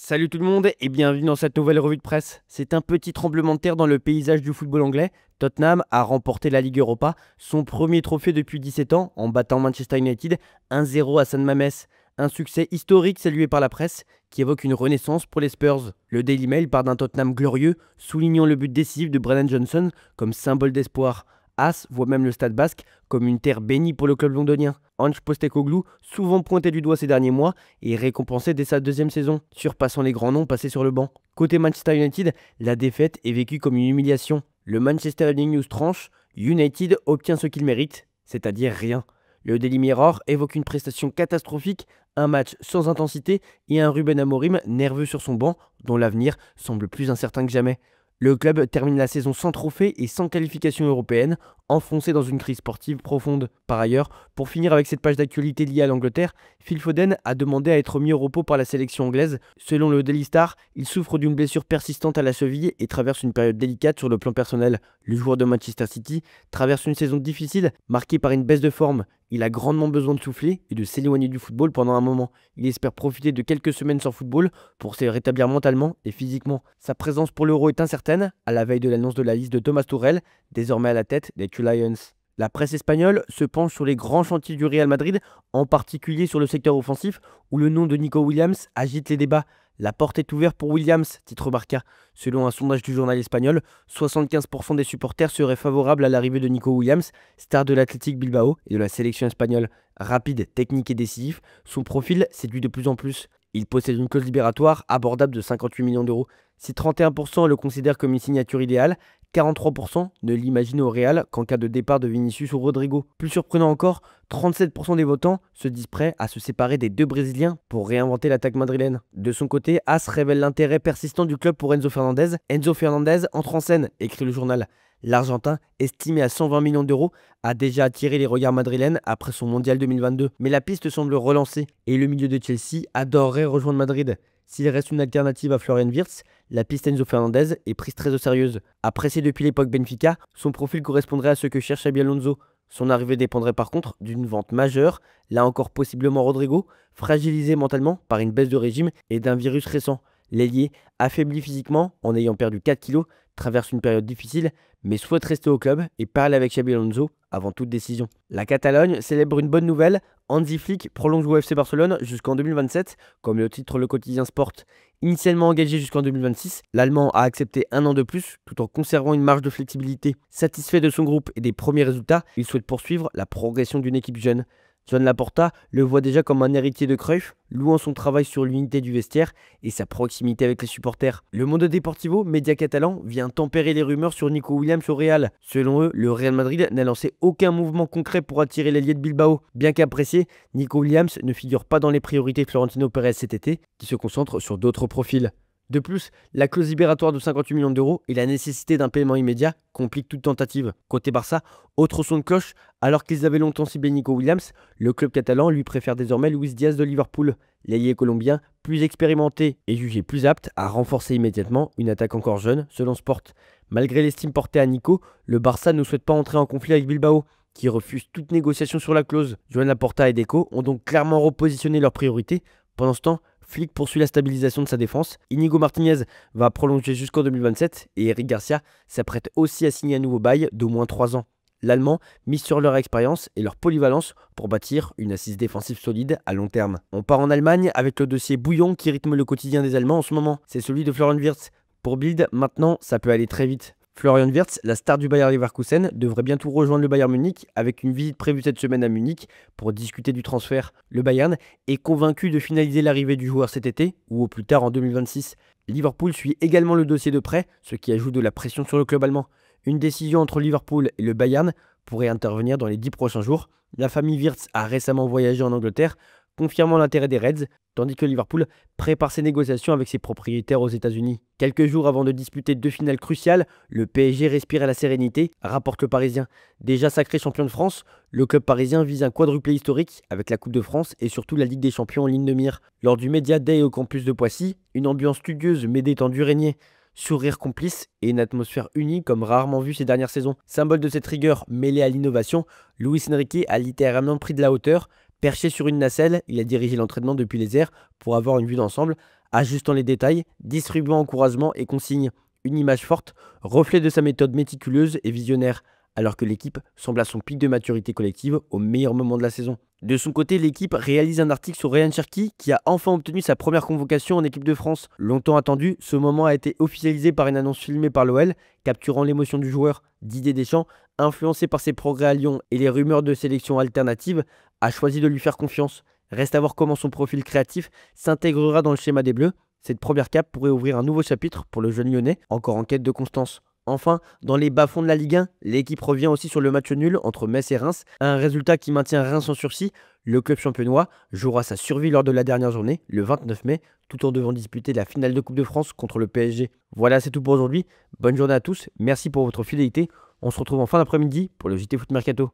Salut tout le monde et bienvenue dans cette nouvelle revue de presse. C'est un petit tremblement de terre dans le paysage du football anglais. Tottenham a remporté la Ligue Europa, son premier trophée depuis 17 ans, en battant Manchester United 1-0 à San Mamés. Un succès historique salué par la presse qui évoque une renaissance pour les Spurs. Le Daily Mail part d'un Tottenham glorieux, soulignant le but décisif de Brennan Johnson comme symbole d'espoir. As voit même le Stade Basque comme une terre bénie pour le club londonien. Ange Postecoglou, souvent pointé du doigt ces derniers mois, est récompensé dès sa deuxième saison, surpassant les grands noms passés sur le banc. Côté Manchester United, la défaite est vécue comme une humiliation. Le Manchester Evening News tranche, United obtient ce qu'il mérite, c'est-à-dire rien. Le Daily Mirror évoque une prestation catastrophique, un match sans intensité et un Ruben Amorim nerveux sur son banc, dont l'avenir semble plus incertain que jamais. Le club termine la saison sans trophée et sans qualification européenne, enfoncé dans une crise sportive profonde. Par ailleurs, pour finir avec cette page d'actualité liée à l'Angleterre, Phil Foden a demandé à être mis au repos par la sélection anglaise. Selon le Daily Star, il souffre d'une blessure persistante à la cheville et traverse une période délicate sur le plan personnel. Le joueur de Manchester City traverse une saison difficile, marquée par une baisse de forme. Il a grandement besoin de souffler et de s'éloigner du football pendant un moment. Il espère profiter de quelques semaines sans football pour se rétablir mentalement et physiquement. Sa présence pour l'Euro est incertaine, à la veille de l'annonce de la liste de Thomas Tuchel, désormais à la tête des Two Lions. La presse espagnole se penche sur les grands chantiers du Real Madrid, en particulier sur le secteur offensif, où le nom de Nico Williams agite les débats. La porte est ouverte pour Williams, titre Marca. Selon un sondage du journal espagnol, 75% des supporters seraient favorables à l'arrivée de Nico Williams, star de l'Athletic Bilbao et de la sélection espagnole. Rapide, technique et décisif, son profil séduit de plus en plus. Il possède une clause libératoire abordable de 58 millions d'euros. Si 31% le considèrent comme une signature idéale, 43% ne l'imaginent au Real qu'en cas de départ de Vinicius ou Rodrigo. Plus surprenant encore, 37% des votants se disent prêts à se séparer des deux Brésiliens pour réinventer l'attaque madrilène. De son côté, As révèle l'intérêt persistant du club pour Enzo Fernandez. Enzo Fernandez entre en scène, écrit le journal. L'Argentin, estimé à 120 millions d'euros, a déjà attiré les regards madrilènes après son mondial 2022. Mais la piste semble relancer et le milieu de Chelsea adorerait rejoindre Madrid. S'il reste une alternative à Florian Wirtz, la piste Enzo Fernandez est prise très au sérieux. Apprécié depuis l'époque Benfica, son profil correspondrait à ce que cherche Xabi Alonso. Son arrivée dépendrait par contre d'une vente majeure, là encore possiblement Rodrigo, fragilisé mentalement par une baisse de régime et d'un virus récent. L'ailier, affaibli physiquement en ayant perdu 4 kilos, traverse une période difficile, mais souhaite rester au club et parler avec Xabi Alonso avant toute décision. La Catalogne célèbre une bonne nouvelle. Hansi Flick prolonge au FC Barcelone jusqu'en 2027, comme le titre le quotidien Sport. Initialement engagé jusqu'en 2026, l'Allemand a accepté un an de plus tout en conservant une marge de flexibilité. Satisfait de son groupe et des premiers résultats, il souhaite poursuivre la progression d'une équipe jeune. Joan Laporta le voit déjà comme un héritier de Cruyff, louant son travail sur l'unité du vestiaire et sa proximité avec les supporters. Le Mundo Deportivo, média catalan, vient tempérer les rumeurs sur Nico Williams au Real. Selon eux, le Real Madrid n'a lancé aucun mouvement concret pour attirer l'ailier de Bilbao. Bien qu'apprécié, Nico Williams ne figure pas dans les priorités de Florentino Pérez cet été, qui se concentre sur d'autres profils. De plus, la clause libératoire de 58 millions d'euros et la nécessité d'un paiement immédiat compliquent toute tentative. Côté Barça, autre son de cloche, alors qu'ils avaient longtemps ciblé Nico Williams, le club catalan lui préfère désormais Luis Diaz de Liverpool. L'ailier colombien, plus expérimenté et jugé plus apte à renforcer immédiatement une attaque encore jeune, selon Sport. Malgré l'estime portée à Nico, le Barça ne souhaite pas entrer en conflit avec Bilbao, qui refuse toute négociation sur la clause. Joan Laporta et Deco ont donc clairement repositionné leurs priorités. Pendant ce temps, Flick poursuit la stabilisation de sa défense. Inigo Martinez va prolonger jusqu'en 2027 et Eric Garcia s'apprête aussi à signer un nouveau bail d'au moins 3 ans. L'Allemand mise sur leur expérience et leur polyvalence pour bâtir une assise défensive solide à long terme. On part en Allemagne avec le dossier bouillon qui rythme le quotidien des Allemands en ce moment. C'est celui de Florian Wirtz. Pour Bild, maintenant, ça peut aller très vite. Florian Wirtz, la star du Bayer Leverkusen, devrait bientôt rejoindre le Bayern Munich avec une visite prévue cette semaine à Munich pour discuter du transfert. Le Bayern est convaincu de finaliser l'arrivée du joueur cet été ou au plus tard en 2026. Liverpool suit également le dossier de prêt, ce qui ajoute de la pression sur le club allemand. Une décision entre Liverpool et le Bayern pourrait intervenir dans les 10 prochains jours. La famille Wirtz a récemment voyagé en Angleterre, confirmant l'intérêt des Reds, tandis que Liverpool prépare ses négociations avec ses propriétaires aux États-Unis. Quelques jours avant de disputer 2 finales cruciales, le PSG respire à la sérénité, rapporte le Parisien. Déjà sacré champion de France, le club parisien vise un quadruplé historique avec la Coupe de France et surtout la Ligue des Champions en ligne de mire. Lors du Media Day au campus de Poissy, une ambiance studieuse mais détendue régnait. Sourire complice et une atmosphère unie comme rarement vu ces dernières saisons. Symbole de cette rigueur mêlée à l'innovation, Luis Enrique a littéralement pris de la hauteur. Perché sur une nacelle, il a dirigé l'entraînement depuis les airs pour avoir une vue d'ensemble ajustant les détails, distribuant encouragement et consignes. Une image forte, reflet de sa méthode méticuleuse et visionnaire, alors que l'équipe semble à son pic de maturité collective au meilleur moment de la saison. De son côté, l'équipe réalise un article sur Ryan Cherki qui a enfin obtenu sa première convocation en équipe de France. Longtemps attendu, ce moment a été officialisé par une annonce filmée par l'OL, capturant l'émotion du joueur. Didier Deschamps, influencé par ses progrès à Lyon et les rumeurs de sélection alternative, a choisi de lui faire confiance. Reste à voir comment son profil créatif s'intégrera dans le schéma des Bleus. Cette première cape pourrait ouvrir un nouveau chapitre pour le jeune Lyonnais, encore en quête de constance. Enfin, dans les bas-fonds de la Ligue 1, l'équipe revient aussi sur le match nul entre Metz et Reims, un résultat qui maintient Reims en sursis. Le club champenois jouera sa survie lors de la dernière journée, le 29 mai, tout en devant disputer la finale de Coupe de France contre le PSG. Voilà, c'est tout pour aujourd'hui. Bonne journée à tous, merci pour votre fidélité. On se retrouve en fin d'après-midi pour le JT Foot Mercato.